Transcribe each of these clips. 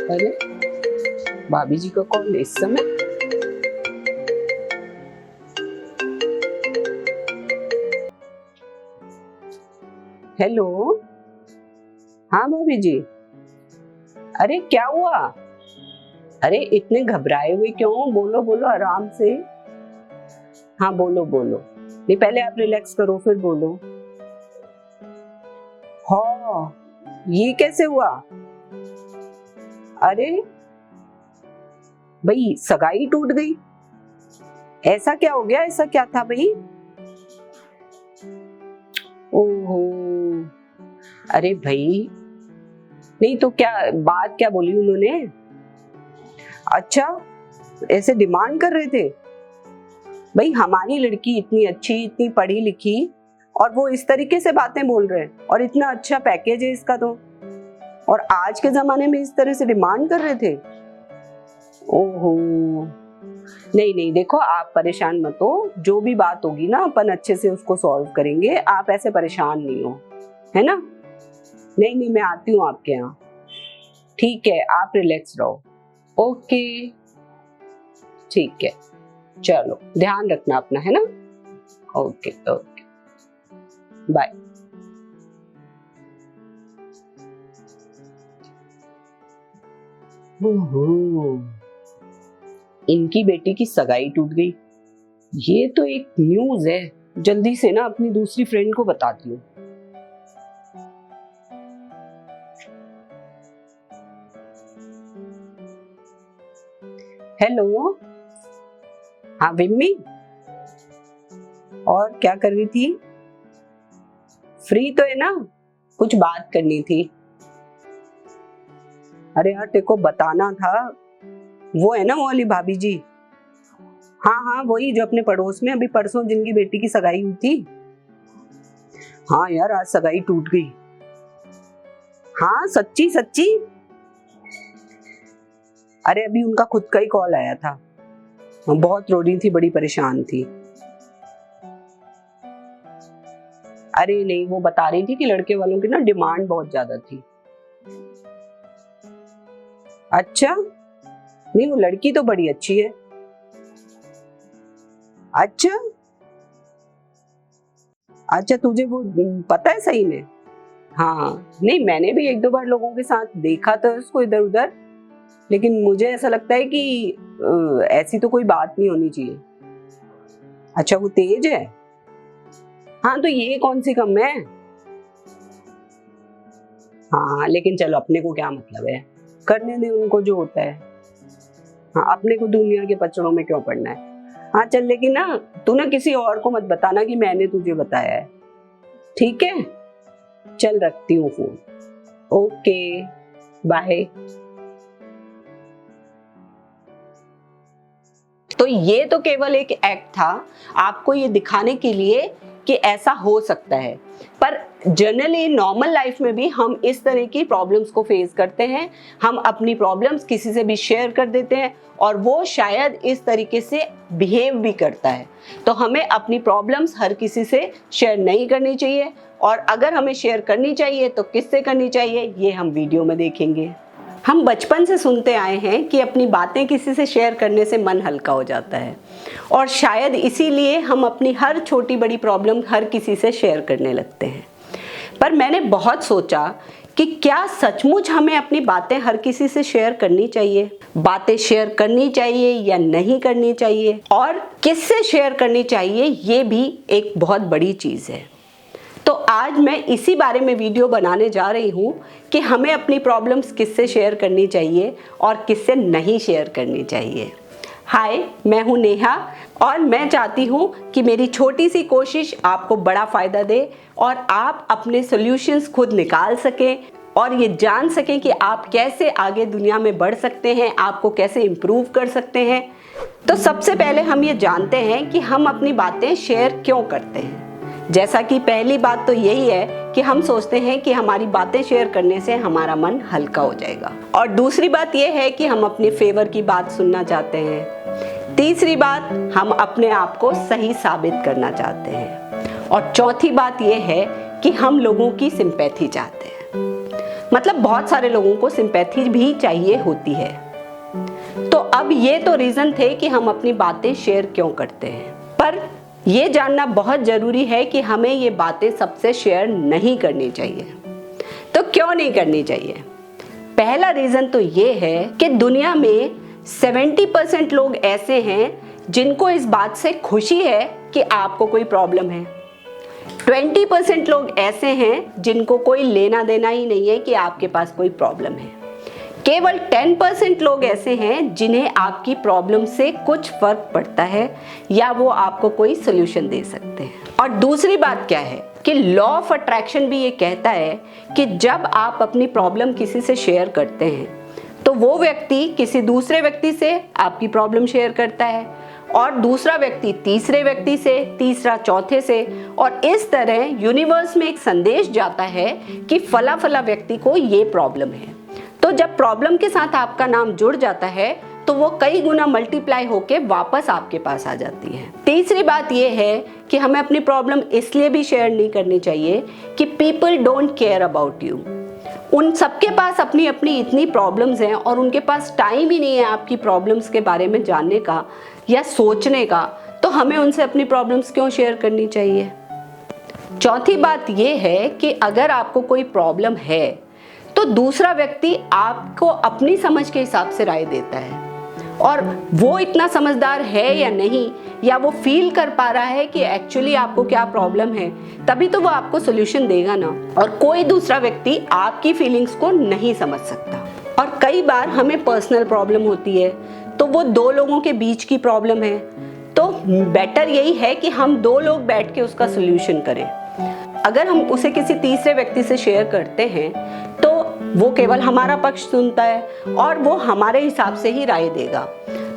अरे भाभी जी का कॉल इस समय? हेलो। हाँ भाभी जी। अरे क्या हुआ? अरे इतने घबराए हुए क्यों? बोलो बोलो आराम से। हाँ बोलो बोलो। नहीं पहले आप रिलैक्स करो फिर बोलो। हाँ ये कैसे हुआ? अरे भाई सगाई टूट गई? ऐसा क्या हो गया? ऐसा क्या था भाई? ओहो। अरे भाई नहीं तो क्या बात क्या बोली उन्होंने? अच्छा ऐसे डिमांड कर रहे थे? भाई हमारी लड़की इतनी अच्छी इतनी पढ़ी लिखी और वो इस तरीके से बातें बोल रहे हैं और इतना अच्छा पैकेज है इसका तो, और आज के जमाने में इस तरह से डिमांड कर रहे थे? ओहो। नहीं नहीं देखो आप परेशान मत हो, जो भी बात होगी ना अपन अच्छे से उसको सॉल्व करेंगे, आप ऐसे परेशान नहीं हो, है ना? नहीं नहीं मैं आती हूँ आपके यहाँ। ठीक है आप रिलैक्स रहो। ओके ठीक है, चलो ध्यान रखना अपना, है ना? Okay okay bye. ओहो, इनकी बेटी की सगाई टूट गई। ये तो एक न्यूज़ है, जल्दी से ना अपनी दूसरी फ्रेंड को बताती हूँ। हेलो। हाँ विम्मी, और क्या कर रही थी? फ्री तो है ना? कुछ बात करनी थी। अरे यार तेरे को बताना था, वो है ना वो वाली भाभी जी। हाँ हाँ वही जो अपने पड़ोस में अभी परसों जिनकी बेटी की सगाई हुई थी। हाँ यार आज सगाई टूट गई। हाँ सच्ची सच्ची। अरे अभी उनका खुद का ही कॉल आया था, बहुत रो रही थी, बड़ी परेशान थी। अरे नहीं वो बता रही थी कि लड़के वालों की ना डिमांड बहुत ज्यादा थी। अच्छा नहीं वो लड़की तो बड़ी अच्छी है। अच्छा अच्छा तुझे वो पता है सही में? हाँ नहीं मैंने भी एक दो बार लोगों के साथ देखा तो उसको इधर उधर, लेकिन मुझे ऐसा लगता है कि ऐसी तो कोई बात नहीं होनी चाहिए। अच्छा वो तेज है? हाँ तो ये कौन सी कम है? हाँ लेकिन चलो अपने को क्या मतलब है, करने दे उनको जो होता है। हाँ अपने को दुनिया के पचड़ों में क्यों पड़ना है। हाँ चल लेकिन ना तू ना किसी और को मत बताना कि मैंने तुझे बताया है, ठीक है? चल रखती हूँ फोन। Okay bye. तो ये तो केवल एक एक्ट था आपको ये दिखाने के लिए कि ऐसा हो सकता है, पर जनरली नॉर्मल लाइफ में भी हम इस तरह की प्रॉब्लम्स को फेस करते हैं। हम अपनी प्रॉब्लम्स किसी से भी शेयर कर देते हैं और वो शायद इस तरीके से बिहेव भी करता है। तो हमें अपनी प्रॉब्लम्स हर किसी से शेयर नहीं करनी चाहिए, और अगर हमें शेयर करनी चाहिए तो किससे करनी चाहिए ये हम वीडियो में देखेंगे। हम बचपन से सुनते आए हैं कि अपनी बातें किसी से शेयर करने से मन हल्का हो जाता है, और शायद इसीलिए हम अपनी हर छोटी बड़ी प्रॉब्लम हर किसी से शेयर करने लगते हैं। पर मैंने बहुत सोचा कि क्या सचमुच हमें अपनी बातें हर किसी से शेयर करनी चाहिए? बातें शेयर करनी चाहिए या नहीं करनी चाहिए, और किससे शेयर करनी चाहिए ये भी एक बहुत बड़ी चीज़ है। तो आज मैं इसी बारे में वीडियो बनाने जा रही हूँ कि हमें अपनी प्रॉब्लम्स किससे शेयर करनी चाहिए और किससे नहीं शेयर करनी चाहिए। हाय मैं हूँ नेहा, और मैं चाहती हूँ कि मेरी छोटी सी कोशिश आपको बड़ा फ़ायदा दे और आप अपने सॉल्यूशंस खुद निकाल सकें और ये जान सकें कि आप कैसे आगे दुनिया में बढ़ सकते हैं, आपको कैसे इम्प्रूव कर सकते हैं। तो सबसे पहले हम ये जानते हैं कि हम अपनी बातें शेयर क्यों करते हैं। जैसा कि पहली बात तो यही है कि हम सोचते हैं कि हमारी बातें शेयर करने से हमारा मन हल्का हो जाएगा, और दूसरी बात यह है कि हम अपने फेवर की बात सुनना चाहते हैं। तीसरी बात हम अपने आप को सही साबित करना चाहते हैं, और चौथी बात यह है कि हम लोगों की सिंपैथी चाहते हैं। मतलब बहुत सारे लोगों को सिंपैथी भी चाहिए होती है। तो अब ये तो रीज़न थे कि हम अपनी बातें शेयर क्यों करते हैं, पर ये जानना बहुत ज़रूरी है कि हमें ये बातें सबसे शेयर नहीं करनी चाहिए। तो क्यों नहीं करनी चाहिए? पहला रीज़न तो ये है कि दुनिया में 70% लोग ऐसे हैं जिनको इस बात से खुशी है कि आपको कोई प्रॉब्लम है। 20% लोग ऐसे हैं जिनको कोई लेना देना ही नहीं है कि आपके पास कोई प्रॉब्लम है। केवल 10% लोग ऐसे हैं जिन्हें आपकी प्रॉब्लम से कुछ फर्क पड़ता है या वो आपको कोई सोल्यूशन दे सकते हैं। और दूसरी बात क्या है कि लॉ ऑफ अट्रैक्शन भी ये कहता है कि जब आप अपनी प्रॉब्लम किसी से शेयर करते हैं तो वो व्यक्ति किसी दूसरे व्यक्ति से आपकी प्रॉब्लम शेयर करता है, और दूसरा व्यक्ति तीसरे व्यक्ति से, तीसरा चौथे से, और इस तरह यूनिवर्स में एक संदेश जाता है कि फला फला व्यक्ति को ये प्रॉब्लम है। तो जब प्रॉब्लम के साथ आपका नाम जुड़ जाता है तो वो कई गुना मल्टीप्लाई होके वापस आपके पास आ जाती है। तीसरी बात ये है कि हमें अपनी प्रॉब्लम इसलिए भी शेयर नहीं करनी चाहिए कि people don't care about you. उन सबके पास अपनी अपनी इतनी प्रॉब्लम्स हैं और उनके पास टाइम ही नहीं है आपकी प्रॉब्लम्स के बारे में जानने का या सोचने का, तो हमें उनसे अपनी प्रॉब्लम्स क्यों शेयर करनी चाहिए? चौथी बात ये है कि अगर आपको कोई प्रॉब्लम है तो दूसरा व्यक्ति आपको अपनी समझ के हिसाब से राय देता है, और वो इतना समझदार है या नहीं, या वो फील कर पा रहा है कि एक्चुअली आपको क्या प्रॉब्लम है, तभी तो वो आपको सोल्यूशन देगा ना। और कोई दूसरा व्यक्ति आपकी फीलिंग्स को नहीं समझ सकता। और कई बार हमें पर्सनल प्रॉब्लम होती है तो वो दो लोगों के बीच की प्रॉब्लम है, तो बेटर यही है कि हम दो लोग बैठ के उसका सोल्यूशन करें। अगर हम उसे किसी तीसरे व्यक्ति से शेयर करते हैं तो वो केवल हमारा पक्ष सुनता है और वो हमारे हिसाब से ही राय देगा।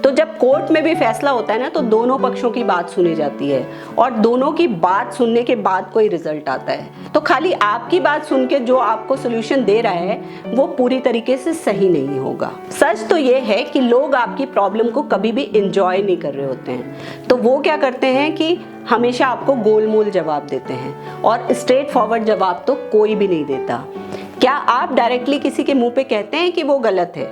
तो जब कोर्ट में भी फैसला होता है ना, तो दोनों पक्षों की बात सुनी जाती है और दोनों की बात सुनने के बाद कोई रिजल्ट आता है। तो खाली आपकी बात सुन के जो आपको सोल्यूशन दे रहा है वो पूरी तरीके से सही नहीं होगा। सच तो ये है कि लोग आपकी प्रॉब्लम को कभी भी इंजॉय नहीं कर रहे होते हैं, तो वो क्या करते हैं कि हमेशा आपको गोलमोल जवाब देते हैं, और स्ट्रेट फॉरवर्ड जवाब तो कोई भी नहीं देता। क्या आप डायरेक्टली किसी के मुंह पे कहते हैं कि वो गलत है,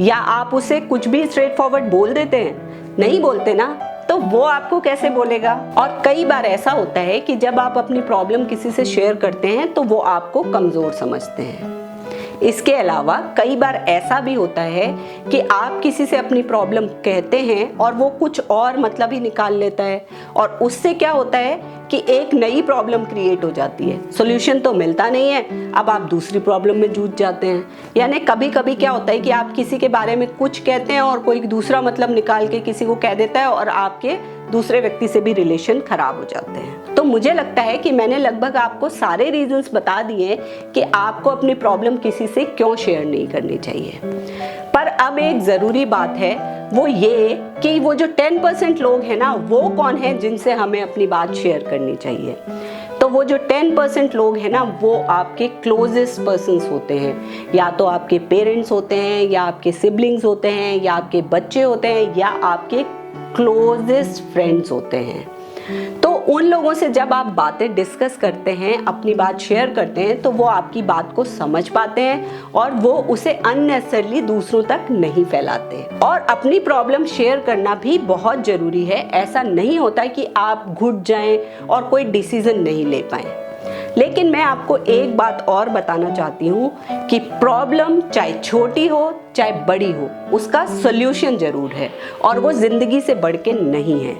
या आप उसे कुछ भी स्ट्रेट फॉरवर्ड बोल देते हैं? नहीं बोलते ना, तो वो आपको कैसे बोलेगा? और कई बार ऐसा होता है कि जब आप अपनी प्रॉब्लम किसी से शेयर करते हैं तो वो आपको कमजोर समझते हैं। इसके अलावा कई बार ऐसा भी होता है कि आप किसी से अपनी प्रॉब्लम कहते हैं और वो कुछ और मतलब ही निकाल लेता है, और उससे क्या होता है कि एक नई प्रॉब्लम क्रिएट हो जाती है। सॉल्यूशन तो मिलता नहीं है, अब आप दूसरी प्रॉब्लम में जूझ जाते हैं। यानी कभी कभी क्या होता है कि आप किसी के बारे में कुछ कहते हैं और कोई दूसरा मतलब निकाल के किसी को कह देता है, और आपके दूसरे व्यक्ति से भी रिलेशन खराब हो जाते हैं। तो मुझे लगता है कि मैंने लगभग आपको सारे रीजंस बता दिए कि आपको अपनी प्रॉब्लम किसी से क्यों शेयर नहीं करनी चाहिए। पर अब एक ज़रूरी बात है, वो ये कि वो जो 10% लोग हैं ना, वो कौन है जिनसे हमें अपनी बात शेयर करनी चाहिए? तो वो जो 10% लोग हैं ना, वो आपके क्लोजेस्ट पर्सन्स होते हैं। या तो आपके पेरेंट्स होते हैं, या आपके सिबलिंग्स होते हैं, या आपके बच्चे होते हैं, या आपके क्लोजेस्ट फ्रेंड्स होते हैं। तो उन लोगों से जब आप बातें डिस्कस करते हैं, अपनी बात शेयर करते हैं, तो वो आपकी बात को समझ पाते हैं और वो उसे अननेसेसरली दूसरों तक नहीं फैलाते। और अपनी प्रॉब्लम शेयर करना भी बहुत जरूरी है। ऐसा नहीं होता कि आप घुट जाएं और कोई डिसीजन नहीं ले पाएं। लेकिन मैं आपको एक बात और बताना चाहती हूँ कि प्रॉब्लम चाहे छोटी हो चाहे बड़ी हो, उसका सॉल्यूशन जरूर है, और वो जिंदगी से बढ़ के नहीं है।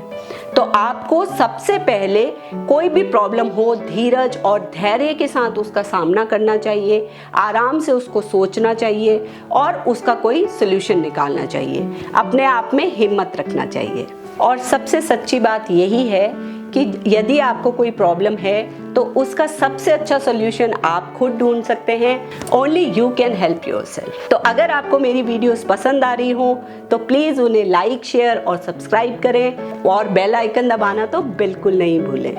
तो आपको सबसे पहले कोई भी प्रॉब्लम हो, धीरज और धैर्य के साथ उसका सामना करना चाहिए, आराम से उसको सोचना चाहिए और उसका कोई सॉल्यूशन निकालना चाहिए। अपने आप में हिम्मत रखना चाहिए। और सबसे सच्ची बात यही है कि यदि आपको कोई प्रॉब्लम है तो उसका सबसे अच्छा सॉल्यूशन आप खुद ढूंढ सकते हैं। Only you can help yourself. तो अगर आपको मेरी वीडियोस पसंद आ रही हो तो प्लीज़ उन्हें लाइक, शेयर और सब्सक्राइब करें, और बेल आइकन दबाना तो बिल्कुल नहीं भूलें।